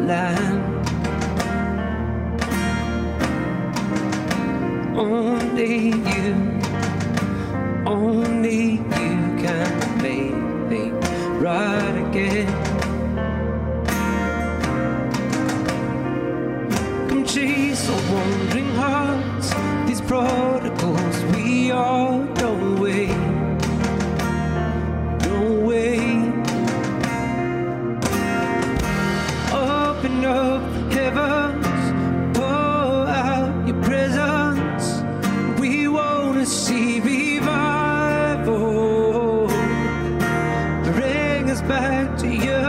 land. Only you can make me right again. Come chase our wandering hearts, these prodigals we are. No way, no way. Open up heavens, pour out your presence. We wanna see revival. Bring us back to you.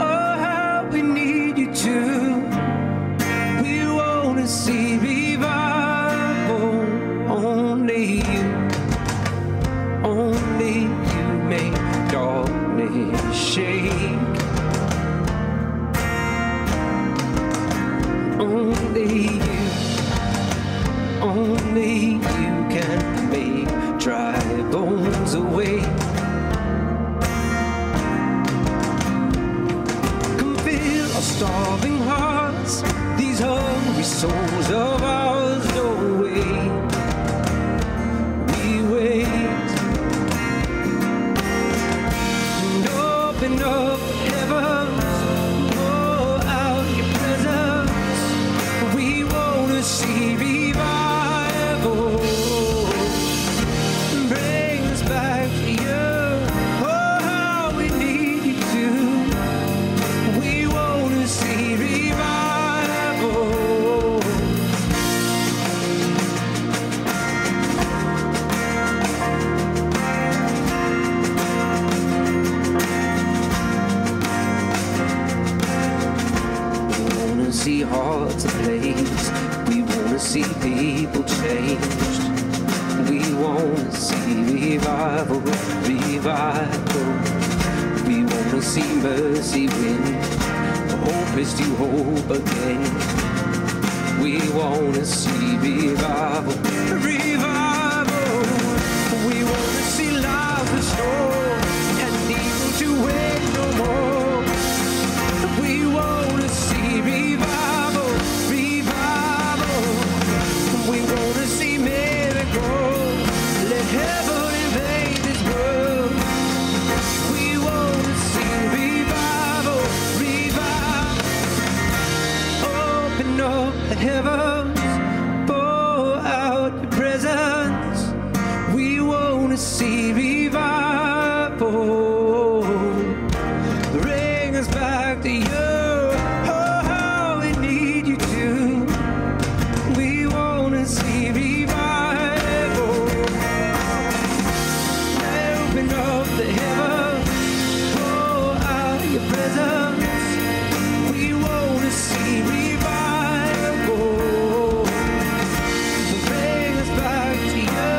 Oh, how we need you to. We wanna see revival. Only you make darkness shake. Only you can make dry bones awake. Come fill our starving hearts, these hungry souls of ours. Don't wait, we wait. And open up heavens, pour out your presence. We wanna see revival. Bring us back to you. Oh, how we need you to. We wanna see revival. We wanna see hearts ablaze. We wanna see people changed. We wanna see revival, revival. We wanna see mercy win. Hope is to hope again. We wanna see revival, revival. We wanna see life restored and evil to wait no more. We wanna see revival, revival. We wanna see miracles. Let heaven invade this world. We wanna see revival, revival. Open up the heavens, pour out your presence. We wanna see revival. Bring us back to you. Oh, how we need you to. We wanna see revival. Open up the heavens, pour out your presence. We wanna see revival. Bring us back to you.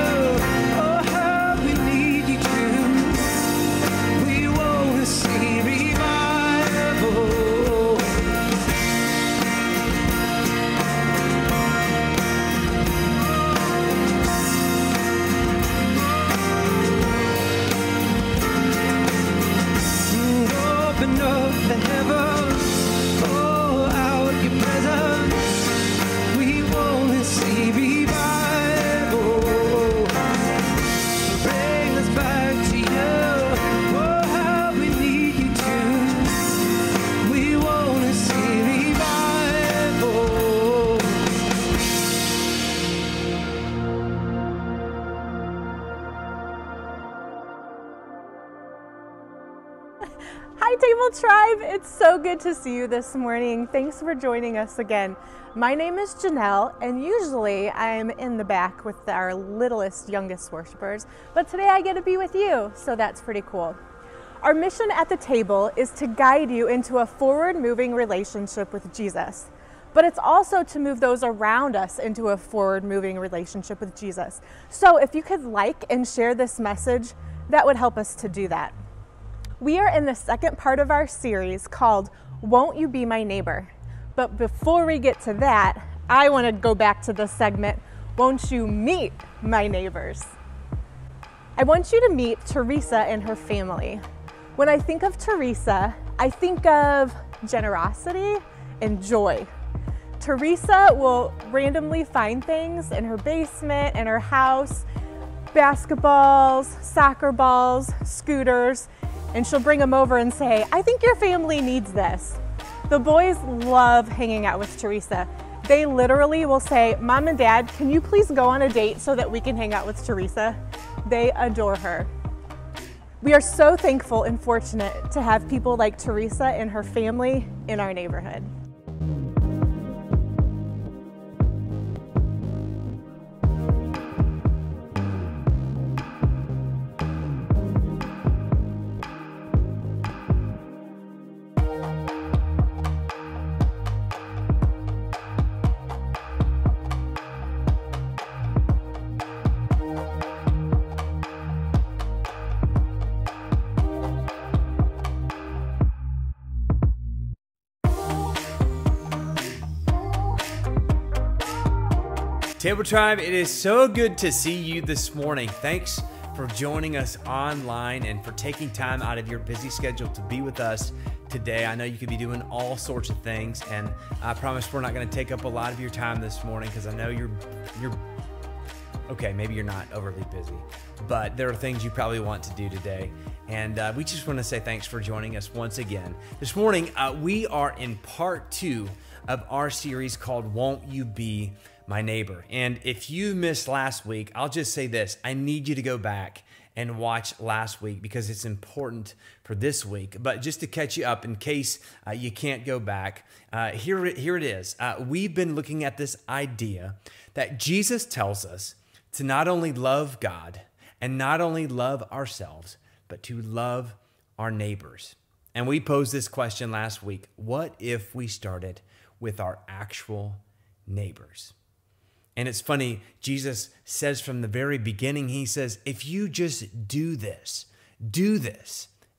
Oh, how we need you to. We wanna see revival. Open up the heavens, pour out your presence. We wanna see revival. Bring us back to you. Oh, how we need you to. We wanna see revival. Hi Table Tribe, it's so good to see you this morning. Thanks for joining us again. My name is Janelle, and usually I'm in the back with our littlest, youngest worshipers, but today I get to be with you, so that's pretty cool. Our mission at the table is to guide you into a forward-moving relationship with Jesus, but it's also to move those around us into a forward-moving relationship with Jesus. So if you could like and share this message, that would help us to do that. We are in the second part of our series called Won't You Be My Neighbor? But before we get to that, I want to go back to the segment, Won't You Meet My Neighbors? I want you to meet Teresa and her family. When I think of Teresa, I think of generosity, and joy. Teresa will randomly find things in her basement, in her house, basketballs, soccer balls, scooters, and she'll bring them over and say, I think your family needs this. The boys love hanging out with Teresa. They literally will say, Mom and Dad, can you please go on a date so that we can hang out with Teresa? They adore her. We are so thankful and fortunate to have people like Teresa and her family in our neighborhood. Table Tribe, it is so good to see you this morning. Thanks for joining us online and for taking time out of your busy schedule to be with us today. I know you could be doing all sorts of things, and I promise we're not going to take up a lot of your time this morning because I know you're okay, maybe you're not overly busy, but there are things you probably want to do today. And we just want to say thanks for joining us once again. This morning, we are in part 2 of our series called Won't You Be My Neighbor? And if you missed last week, I'll just say this. I need you to go back and watch last week because it's important for this week. But just to catch you up in case you can't go back, here it is. We've been looking at this idea that Jesus tells us to not only love God and not only love ourselves, but to love our neighbors. And we posed this question last week. What if we started with our actual neighbors? And it's funny, Jesus says from the very beginning, he says, if you just do this,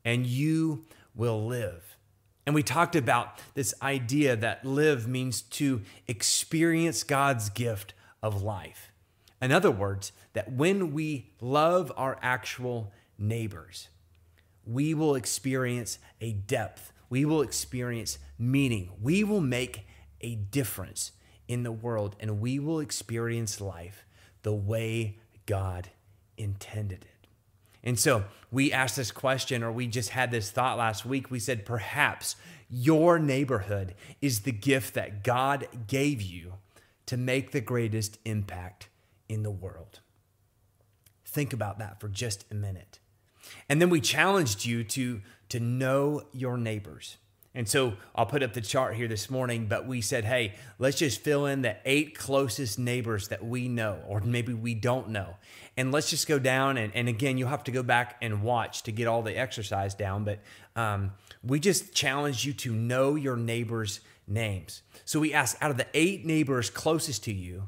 and you will live. And we talked about this idea that live means to experience God's gift of life. In other words, that when we love our actual neighbors, we will experience a depth. We will experience meaning. We will make a difference in the world, and we will experience life the way God intended it. And so we asked this question, or we just had this thought last week. We said, perhaps your neighborhood is the gift that God gave you to make the greatest impact in the world. Think about that for just a minute. And then we challenged you to know your neighbors. And so I'll put up the chart here this morning, but we said, hey, let's just fill in the 8 closest neighbors that we know, or maybe we don't know. And let's just go down, and again, you'll have to go back and watch to get all the exercise down, but we just challenged you to know your neighbors' names. So we asked, out of the 8 neighbors closest to you,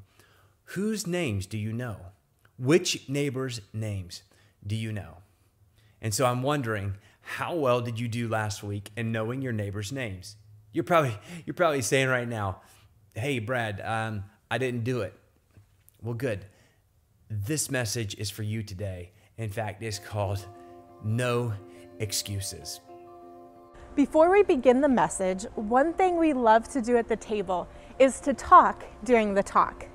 whose names do you know? Which neighbors' names do you know? And so I'm wondering, how well did you do last week in knowing your neighbors' names? You're probably saying right now, hey, Brad, I didn't do it. Well, good. This message is for you today. In fact, it's called No Excuses. Before we begin the message, one thing we love to do at the table is to talk during the talk.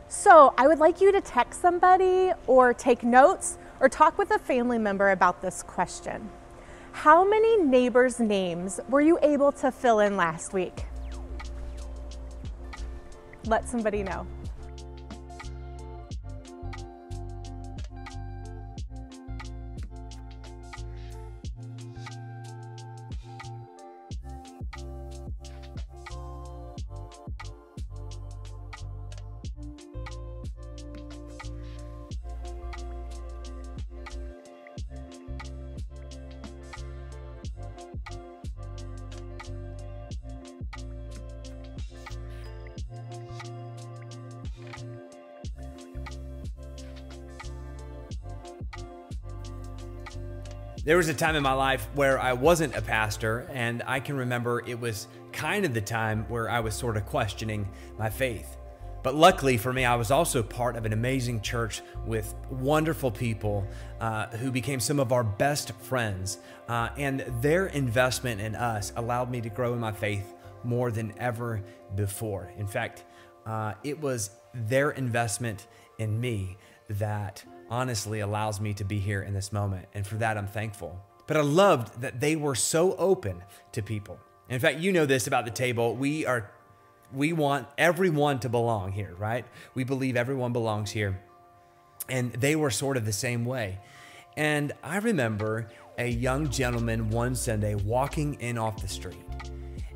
So I would like you to text somebody or take notes or talk with a family member about this question. How many neighbors' names were you able to fill in last week? Let somebody know. There was a time in my life where I wasn't a pastor, and I can remember it was kind of the time where I was sort of questioning my faith. But luckily for me, I was also part of an amazing church with wonderful people who became some of our best friends. And their investment in us allowed me to grow in my faith more than ever before. In fact, it was their investment in me that honestly allows me to be here in this moment. And for that, I'm thankful. But I loved that they were so open to people. In fact, you know this about the table. We want everyone to belong here, right? We believe everyone belongs here. And they were sort of the same way. And I remember a young gentleman one Sunday walking in off the street.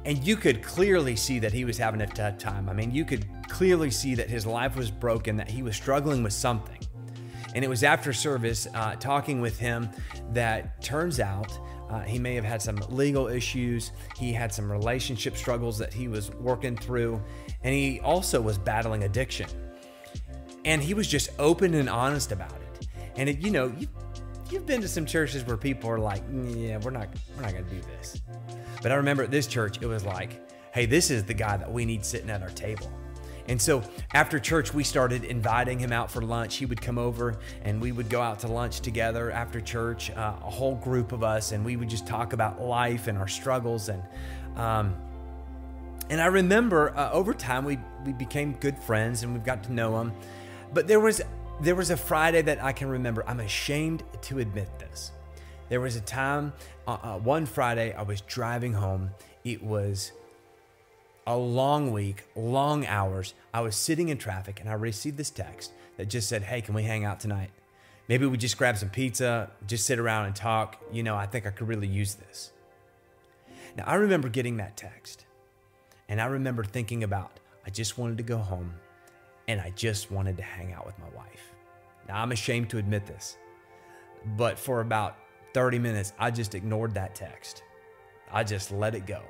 And you could clearly see that he was having a tough time. I mean, you could clearly see that his life was broken, that he was struggling with something. And it was after service, talking with him, that turns out he may have had some legal issues. He had some relationship struggles that he was working through. And he also was battling addiction. And he was just open and honest about it. And it, you've been to some churches where people are like, yeah, we're not going to do this. But I remember at this church, it was like, hey, this is the guy that we need sitting at our table. And so after church, we started inviting him out for lunch. He would come over and we would go out to lunch together after church, a whole group of us, and we would just talk about life and our struggles. And I remember over time, we became good friends and we've got to know him. But there was a Friday that I can remember. I'm ashamed to admit this. There was a time, one Friday, I was driving home. It was a long week, long hours. I was sitting in traffic and I received this text that just said, hey, can we hang out tonight? Maybe we just grab some pizza, just sit around and talk. I think I could really use this. Now, I remember getting that text and I remember thinking about, I just wanted to go home and I just wanted to hang out with my wife. Now, I'm ashamed to admit this, but for about 30 minutes, I just ignored that text. I just let it go.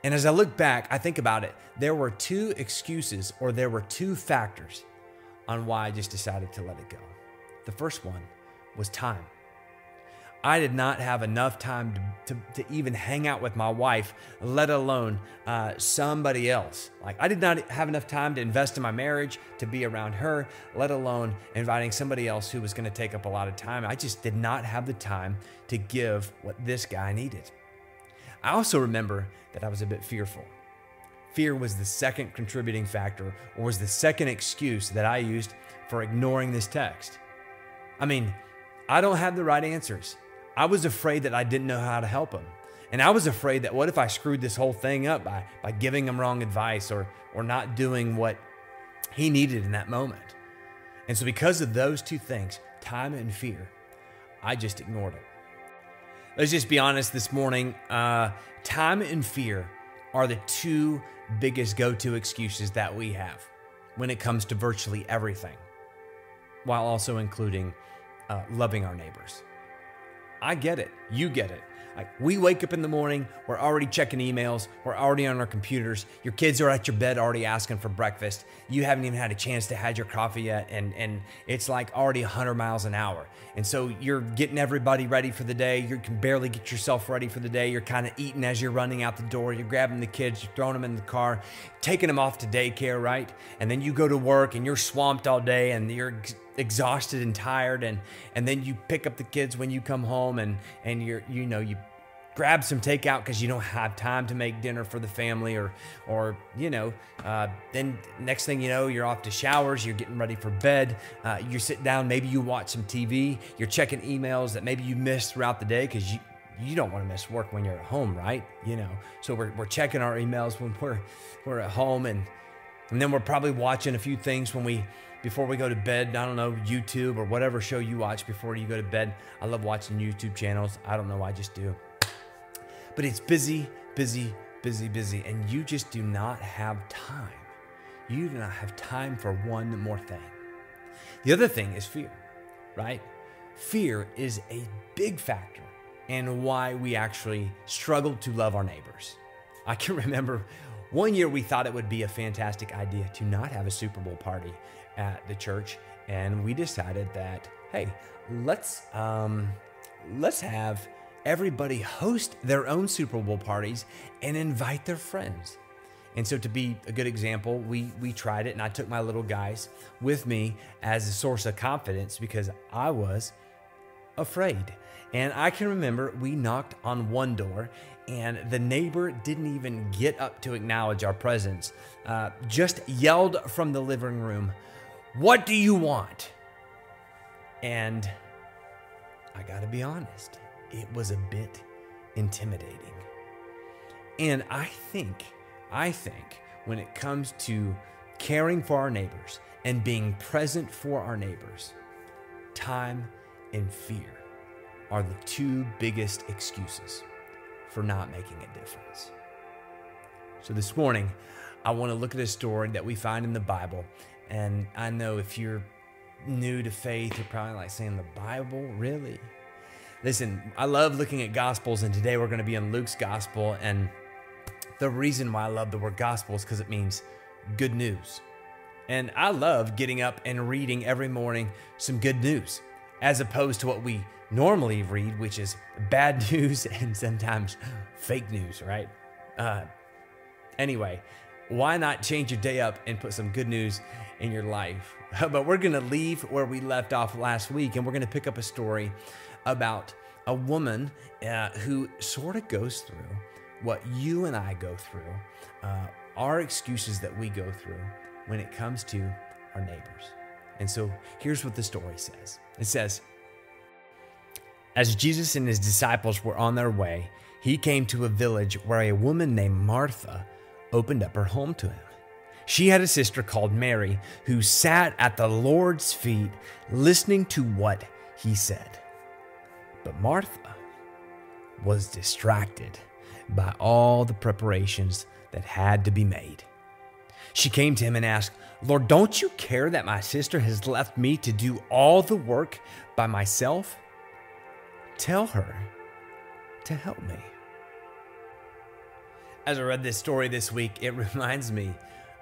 And as I look back, I think about it, there were two excuses, or there were two factors on why I just decided to let it go. The first one was time. I did not have enough time to even hang out with my wife, let alone somebody else. Like, I did not have enough time to invest in my marriage, to be around her, let alone inviting somebody else who was going to take up a lot of time. I just did not have the time to give what this guy needed. I also remember that I was a bit fearful. Fear was the second contributing factor, or was the second excuse that I used for ignoring this text. I mean, I don't have the right answers. I was afraid that I didn't know how to help him. And I was afraid that what if I screwed this whole thing up by giving him wrong advice or not doing what he needed in that moment. And so because of those two things, time and fear, I just ignored it. Let's just be honest this morning. Time and fear are the two biggest go-to excuses that we have when it comes to virtually everything, while also including loving our neighbors. I get it. You get it. Like, we wake up in the morning, we're already checking emails, we're already on our computers, your kids are at your bed already asking for breakfast, you haven't even had a chance to have your coffee yet, and it's like already 100 miles an hour. And so you're getting everybody ready for the day, you can barely get yourself ready for the day, you're kind of eating as you're running out the door, you're grabbing the kids, you're throwing them in the car, taking them off to daycare, right? And then you go to work and you're swamped all day and you're exhausted and tired, and then you pick up the kids when you come home and you grab some takeout because you don't have time to make dinner for the family, or then next thing you know, you're off to showers, you're getting ready for bed, you sit down, maybe you watch some TV, you're checking emails that maybe you missed throughout the day because you don't want to miss work when you're at home, right? So we're checking our emails when we're at home, and then we're probably watching a few things before we go to bed. I don't know, YouTube or whatever show you watch before you go to bed. I love watching YouTube channels. I don't know, I just do. But it's busy, busy, busy, busy, and you just do not have time. You do not have time for one more thing. The other thing is fear, right? Fear is a big factor in why we actually struggle to love our neighbors. I can remember one year we thought it would be a fantastic idea to not have a Super Bowl party at the church, and we decided that, hey, let's have everybody host their own Super Bowl parties and invite their friends. And so, to be a good example, we tried it, and I took my little guys with me as a source of confidence because I was afraid. And I can remember we knocked on one door and the neighbor didn't even get up to acknowledge our presence, just yelled from the living room, "What do you want?" And I gotta be honest, it was a bit intimidating. And I think when it comes to caring for our neighbors and being present for our neighbors, time and fear are the two biggest excuses for not making a difference. So this morning, I want to look at a story that we find in the Bible. And I know if you're new to faith, you're probably like saying, the Bible, really? Listen, I love looking at Gospels, and today we're going to be in Luke's Gospel. And the reason why I love the word gospel is because it means good news. And I love getting up and reading every morning some good news, as opposed to what we normally read, which is bad news and sometimes fake news, right? Anyway, why not change your day up and put some good news in your life? But we're going to leave where we left off last week, and we're going to pick up a story about a woman who sort of goes through what you and I go through, our excuses that we go through when it comes to our neighbors. And so here's what the story says. It says, as Jesus and his disciples were on their way, he came to a village where a woman named Martha opened up her home to him. She had a sister called Mary who sat at the Lord's feet listening to what he said. But Martha was distracted by all the preparations that had to be made. She came to him and asked, "Lord, don't you care that my sister has left me to do all the work by myself? Tell her to help me." As I read this story this week, it reminds me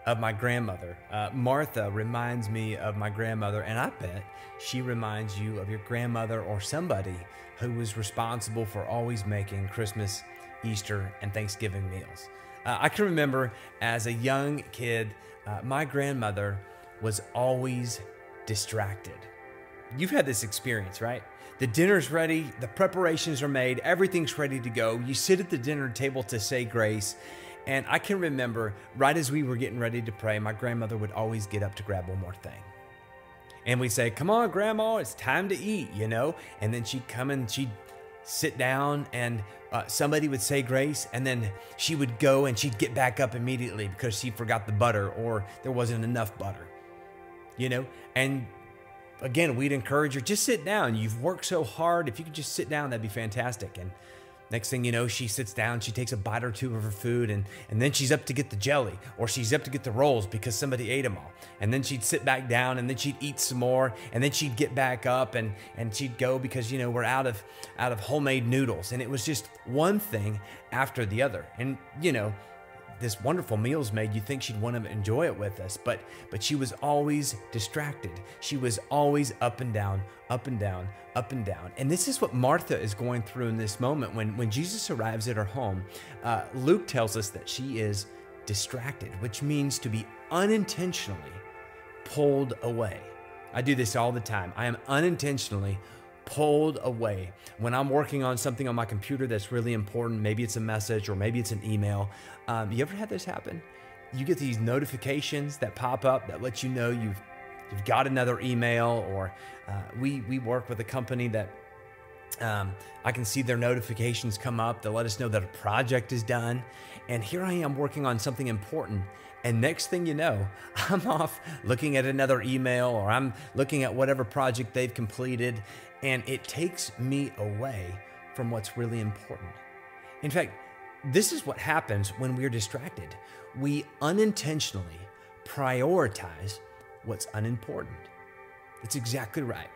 of my grandmother. Martha reminds me of my grandmother, and I bet she reminds you of your grandmother or somebody who was responsible for always making Christmas, Easter, and Thanksgiving meals. I can remember as a young kid, my grandmother was always distracted. You've had this experience, right? The dinner's ready, the preparations are made, everything's ready to go. You sit at the dinner table to say grace. And I can remember right as we were getting ready to pray, my grandmother would always get up to grab one more thing. And we'd say, "Come on, Grandma, it's time to eat," you know? And then she'd come and she'd sit down and somebody would say grace, and then she would go and she'd get back up immediately because she forgot the butter or there wasn't enough butter, you know? And again, we'd encourage her, just sit down. You've worked so hard. If you could just sit down, that'd be fantastic. And next thing you know, she sits down, she takes a bite or two of her food, and then she's up to get the jelly, or she's up to get the rolls because somebody ate them all. And then she'd sit back down, and then she'd eat some more, and then she'd get back up, and she'd go because, you know, we're out of homemade noodles. And it was just one thing after the other. And, you know, this wonderful meal's made, you think she'd want to enjoy it with us, but she was always distracted. She was always up and down, up and down, up and down. And this is what Martha is going through in this moment when Jesus arrives at her home. Luke tells us that she is distracted, which means to be unintentionally pulled away. I do this all the time. I am unintentionally pulled away when I'm working on something on my computer that's really important. Maybe it's a message or maybe it's an email. You ever had this happen? You get these notifications that pop up that let you know you've got another email, or we work with a company that I can see their notifications come up to let us know that a project is done. And here I am working on something important. And next thing you know, I'm off looking at another email, or I'm looking at whatever project they've completed. And it takes me away from what's really important. In fact, this is what happens when we're distracted. We unintentionally prioritize what's unimportant. That's exactly right.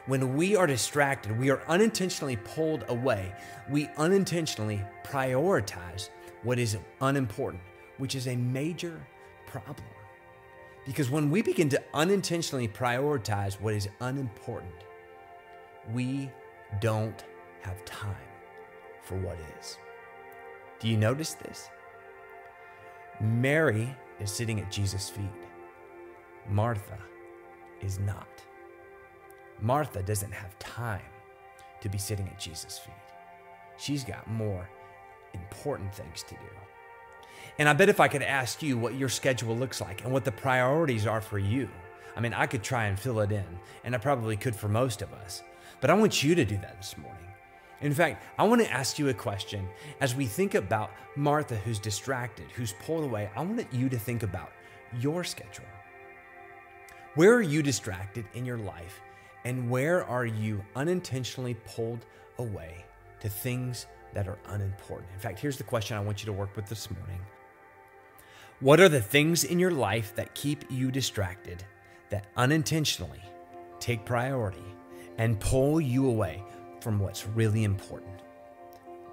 When we are distracted, we are unintentionally pulled away. We unintentionally prioritize what is unimportant, which is a major problem. Because when we begin to unintentionally prioritize what is unimportant, we don't have time for what is. Do you notice this? Mary is sitting at Jesus' feet. Martha is not. Martha doesn't have time to be sitting at Jesus' feet. She's got more important things to do. And I bet if I could ask you what your schedule looks like and what the priorities are for you, I mean, I could try and fill it in, and I probably could for most of us. But I want you to do that this morning. In fact, I want to ask you a question. As we think about Martha, who's distracted, who's pulled away, I want you to think about your schedule. Where are you distracted in your life, and where are you unintentionally pulled away to things that are unimportant? In fact, here's the question I want you to work with this morning. What are the things in your life that keep you distracted, that unintentionally take priority and pull you away from what's really important?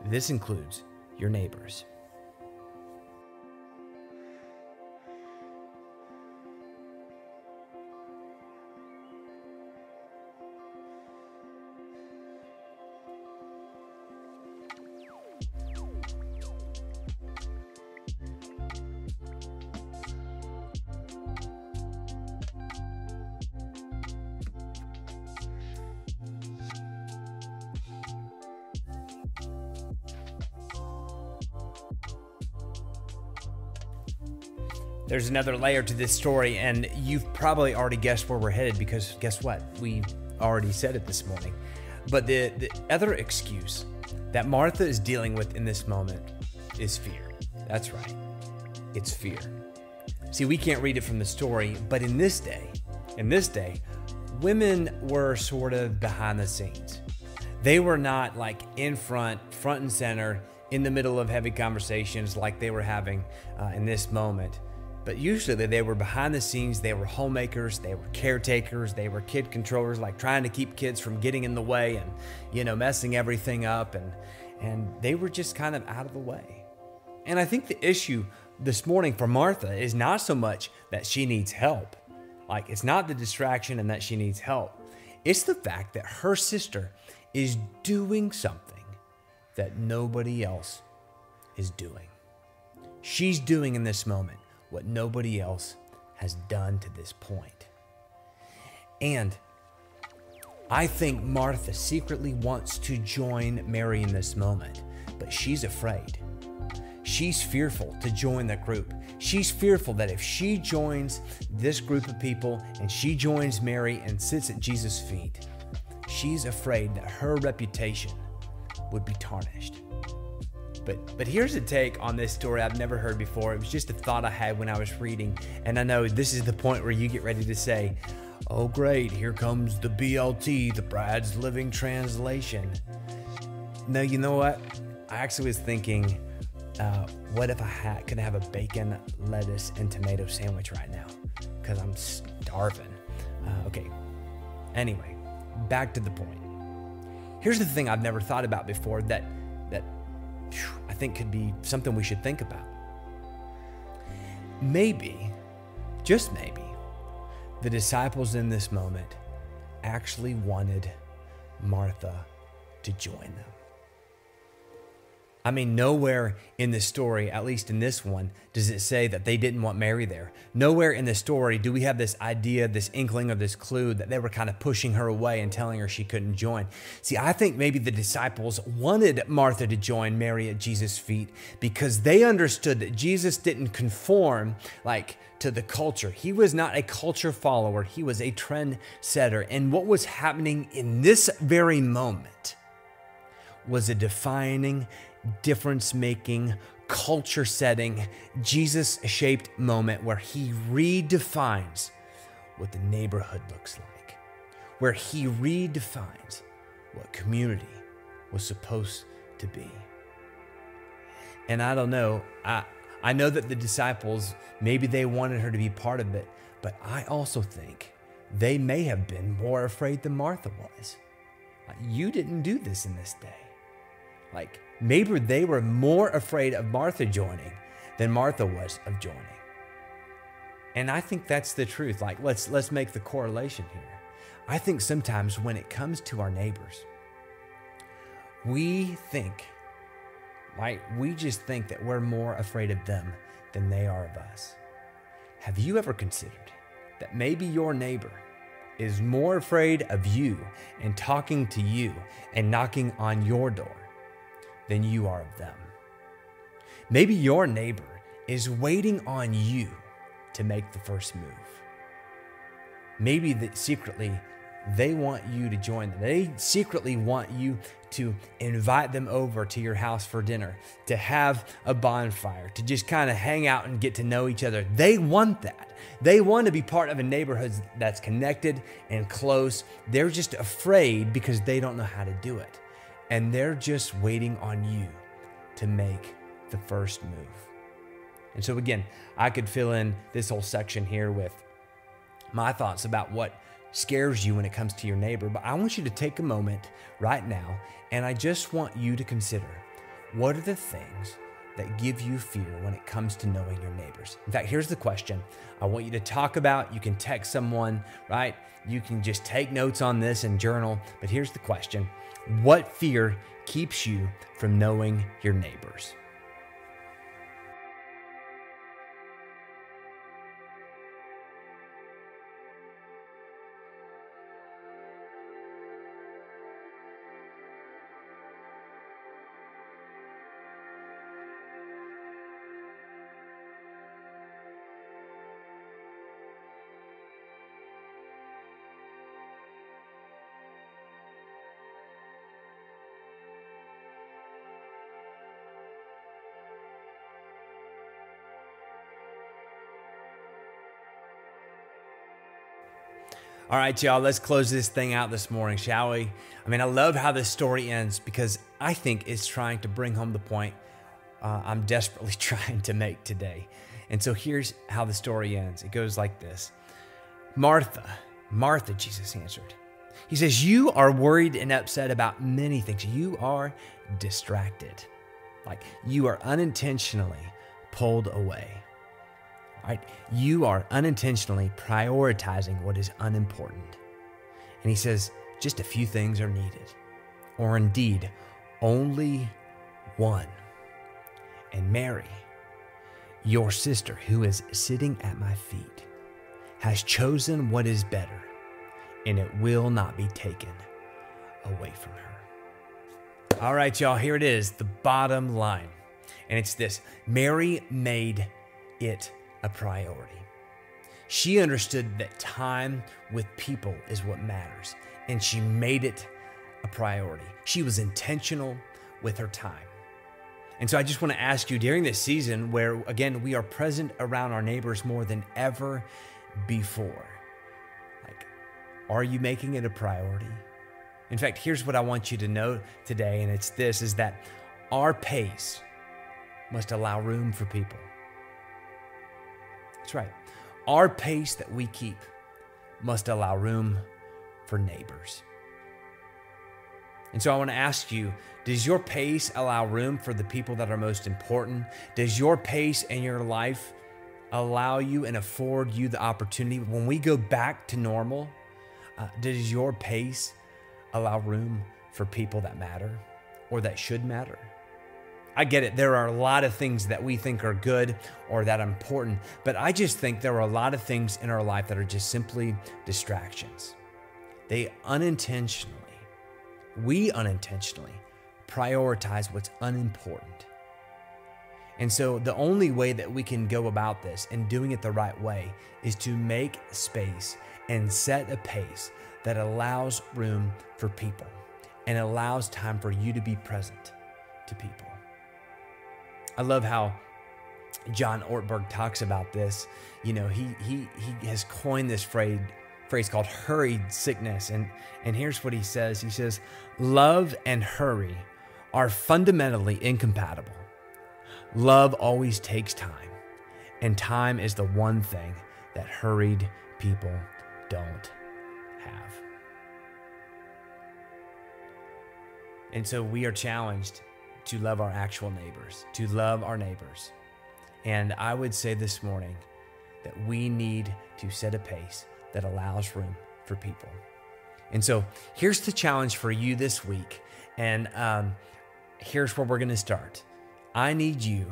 This includes your neighbors. There's another layer to this story, and you've probably already guessed where we're headed because guess what? We already said it this morning. But the other excuse that Martha is dealing with in this moment is fear. That's right. It's fear. See, we can't read it from the story, but in this day, women were sort of behind the scenes. They were not like in front and center, in the middle of heavy conversations like they were having in this moment. But usually they were behind the scenes. They were homemakers, they were caretakers, they were kid controllers, like trying to keep kids from getting in the way and, messing everything up. And they were just kind of out of the way. And I think the issue this morning for Martha is not so much that she needs help. Like, it's not the distraction and that she needs help. It's the fact that her sister is doing something that nobody else is doing. She's doing in this moment what nobody else has done to this point. And I think Martha secretly wants to join Mary in this moment, but she's afraid. She's fearful to join the group. She's fearful that if she joins this group of people and she joins Mary and sits at Jesus' feet, she's afraid that her reputation would be tarnished. But here's a take on this story I've never heard before. It was just a thought I had when I was reading. And I know this is the point where you get ready to say, oh great, here comes the BLT, the Brad's Living Translation. No, you know what? I actually was thinking, what if I could have a bacon, lettuce, and tomato sandwich right now? Because I'm starving. Okay, anyway, back to the point. Here's the thing I've never thought about before that I think could be something we should think about. Maybe, just maybe, the disciples in this moment actually wanted Martha to join them. I mean, nowhere in the story, at least in this one, does it say that they didn't want Mary there. Nowhere in the story do we have this idea, this inkling, or this clue that they were kind of pushing her away and telling her she couldn't join. See, I think maybe the disciples wanted Martha to join Mary at Jesus' feet because they understood that Jesus didn't conform to the culture. He was not a culture follower. He was a trendsetter. And what was happening in this very moment was a defining, difference-making, culture-setting, Jesus-shaped moment where he redefines what the neighborhood looks like, where he redefines what community was supposed to be. And I don't know, I know that the disciples, maybe they wanted her to be part of it, but I also think they may have been more afraid than Martha was. You didn't do this in this day. Maybe they were more afraid of Martha joining than Martha was of joining. And I think that's the truth. Let's make the correlation here. I think sometimes when it comes to our neighbors, we just think that we're more afraid of them than they are of us. Have you ever considered that maybe your neighbor is more afraid of you and talking to you and knocking on your door than you are of them. Maybe your neighbor is waiting on you to make the first move. Maybe that secretly they want you to join them. They secretly want you to invite them over to your house for dinner, to have a bonfire, to just kind of hang out and get to know each other. They want that. They want to be part of a neighborhood that's connected and close. They're just afraid because they don't know how to do it. And they're just waiting on you to make the first move. And so again, I could fill in this whole section here with my thoughts about what scares you when it comes to your neighbor, but I want you to take a moment right now, and I just want you to consider, what are the things that give you fear when it comes to knowing your neighbors? In fact, here's the question I want you to talk about. You can text someone, right? You can just take notes on this and journal, but here's the question. What fear keeps you from knowing your neighbors? All right, y'all, let's close this thing out this morning, shall we? I mean, I love how this story ends because I think it's trying to bring home the point I'm desperately trying to make today. And so here's how the story ends. It goes like this. Martha, Jesus answered. He says, you are worried and upset about many things. You are distracted. Like you are unintentionally pulled away. Right? You are unintentionally prioritizing what is unimportant. And he says, just a few things are needed, or indeed, only one. And Mary, your sister, who is sitting at my feet, has chosen what is better, and it will not be taken away from her. All right, y'all, here it is, the bottom line. And it's this: Mary made it a priority. She understood that time with people is what matters, and she made it a priority. She was intentional with her time. And so I just want to ask you, during this season where, again, we are present around our neighbors more than ever before, like, are you making it a priority? In fact, here's what I want you to know today, and it's this, is that our pace must allow room for people. That's right. Our pace that we keep must allow room for neighbors. And so I want to ask you, does your pace allow room for the people that are most important? Does your pace in your life allow you and afford you the opportunity when we go back to normal? Does your pace allow room for people that matter or that should matter? I get it. There are a lot of things that we think are good or that are important, but I just think there are a lot of things in our life that are just simply distractions. We unintentionally prioritize what's unimportant. And so the only way that we can go about this and doing it the right way is to make space and set a pace that allows room for people and allows time for you to be present to people. I love how John Ortberg talks about this. You know, he has coined this phrase called hurried sickness. And here's what he says. He says, love and hurry are fundamentally incompatible. Love always takes time, and time is the one thing that hurried people don't have. And so we are challenged to love our actual neighbors, to love our neighbors. And I would say this morning that we need to set a pace that allows room for people. And so here's the challenge for you this week. And here's where we're going to start. I need you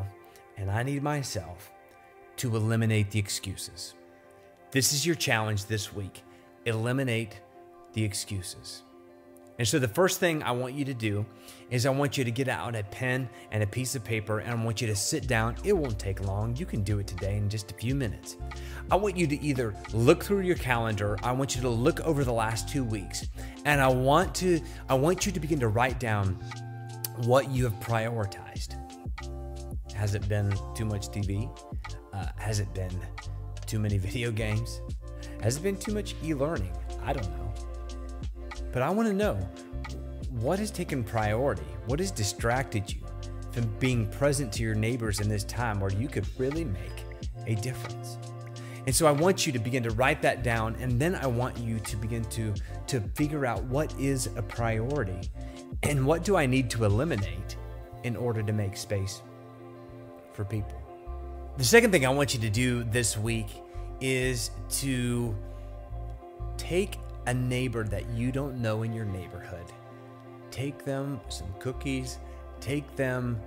and I need myself to eliminate the excuses. This is your challenge this week. eliminate the excuses. And so the first thing I want you to do is I want you to get out a pen and a piece of paper, and I want you to sit down. It won't take long. You can do it today in just a few minutes. I want you to either look through your calendar. I want you to look over the last 2 weeks, and I want you to begin to write down what you have prioritized. Has it been too much TV? Has it been too many video games? Has it been too much e-learning? I don't know. But I want to know, what has taken priority? What has distracted you from being present to your neighbors in this time where you could really make a difference? And so I want you to begin to write that down, and then I want you to begin to figure out what is a priority and what do I need to eliminate in order to make space for people. The second thing I want you to do this week is to take a neighbor that you don't know in your neighborhood. Take them some cookies, take them,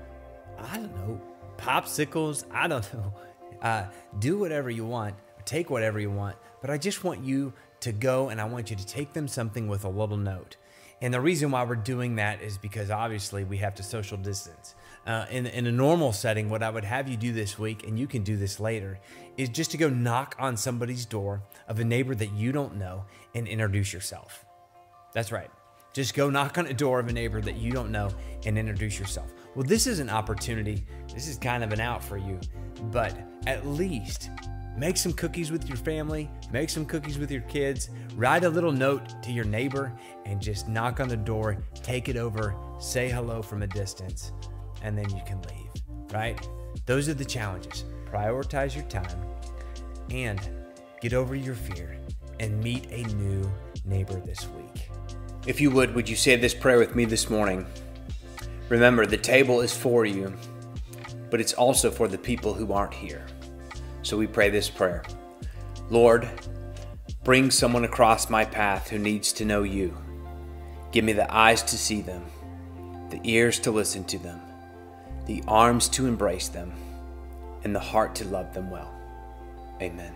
I don't know, popsicles, I don't know. Do whatever you want, take whatever you want, but I just want you to go and I want you to take them something with a little note. And the reason why we're doing that is because obviously we have to social distance. In a normal setting, what I would have you do this week, and you can do this later, is just to go knock on somebody's door of a neighbor that you don't know and introduce yourself. That's right. Just go knock on a door of a neighbor that you don't know and introduce yourself. Well, this is an opportunity. This is kind of an out for you, but at least make some cookies with your family, make some cookies with your kids, write a little note to your neighbor, and just knock on the door, take it over, say hello from a distance, and then you can leave, right? Those are the challenges. Prioritize your time and get over your fear and meet a new neighbor this week. If you would you say this prayer with me this morning? Remember, the table is for you, but it's also for the people who aren't here. So we pray this prayer. Lord, bring someone across my path who needs to know you. Give me the eyes to see them, the ears to listen to them, the arms to embrace them, and the heart to love them well. Amen.